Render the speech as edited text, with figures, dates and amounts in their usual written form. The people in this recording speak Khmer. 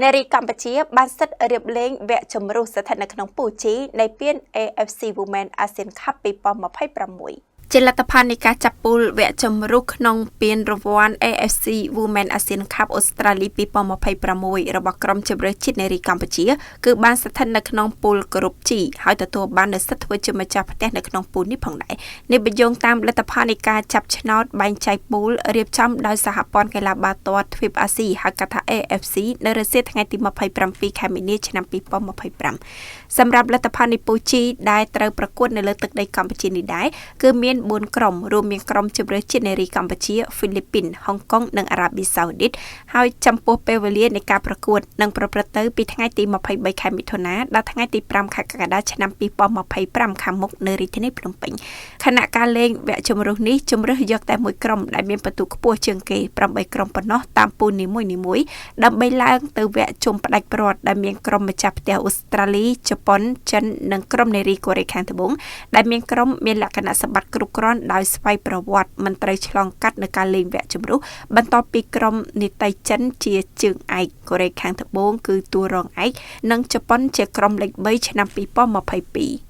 នារីកម្ពុជាបានសិទ្ធិរៀបលេងវគ្គជម្រុះស្ថិតនៅក្នុងពូជីនៃពាន AFC Women ASEAN Cup 2026 ជាលទ្ធផលនៃការចាប់ពូលវគ្គជម្រុះក្នុងពានរង្វាន់ AFC Women ASEAN Cup អូស្ត្រាលី2026របស់ក្រុមជម្រើសជាតិនារីកម្ពុជាគឺបានស្ថិតនៅក្នុងពូលក្រុម G ហើយទទួលបាននូវសិទ្ធិធ្វើជាម្ចាស់ផ្ទះនៅក្នុងពូលនេះផងដែរនេះបញ្យងតាមលទ្ធផលនៃការចាប់ឆ្នោតបែងចែកពូលរៀបចំដោយសហព័ន្ធកីឡាបាល់ទាត់ទ្វីបអាស៊ីហៅកាត់ថា AFC នៅរសៀលថ្ងៃទី27ខែមីនាឆ្នាំ2025សម្រាប់លទ្ធផលនៃពូល G ដែលត្រូវប្រកួតនៅលើទឹកដីកម្ពុជានេះដែរគឺមាន4ក្រុមរួមមានក្រុមជម្រើសជាតិនារីកម្ពុជាហ្វីលីពីនហុងកុងនិងអារ៉ាប៊ីសាអូឌីតហើយចំពោះពេលវេលានៃការប្រកួតនឹងប្រព្រឹត្តទៅពីថ្ងៃទី23ខែមិថុនាដល់ថ្ងៃទី5ខែកក្កដាឆ្នាំ2025ខាងមុខនៅរាជធានីភ្នំពេញខណៈការលេងវគ្គជម្រុះនេះជម្រើសយកតែមួយក្រុមដែលមានពិន្ទុខ្ពស់ជាងគេ8ក្រុមប៉ុណ្ណោះតាមពូលនីមួយៗដើម្បីឡើងទៅវគ្គជុំផ្ដាច់ព្រ័ត្រដែលមានក្រុមម្ចាស់ផ្ទះអូស្ត្រាលីជប៉ុនចិននិងក្រុមនារីកូរ៉េខាងត្បូងដែលមានក្រុមមានលក្ខណៈសម្បត្តិគ្រប់គ្រាន់ដោយស្វ័យប្រវត្តិមិនត្រូវឆ្លងកាត់នៅការលេងវគ្គជម្រុះបន្ទាប់ពីក្រុមនីតិចិនជាជើងឯកកូរ៉េខាងត្បូងគឺតួរងឯកនិងជប៉ុនជាក្រុមលេខ3ឆ្នាំ2022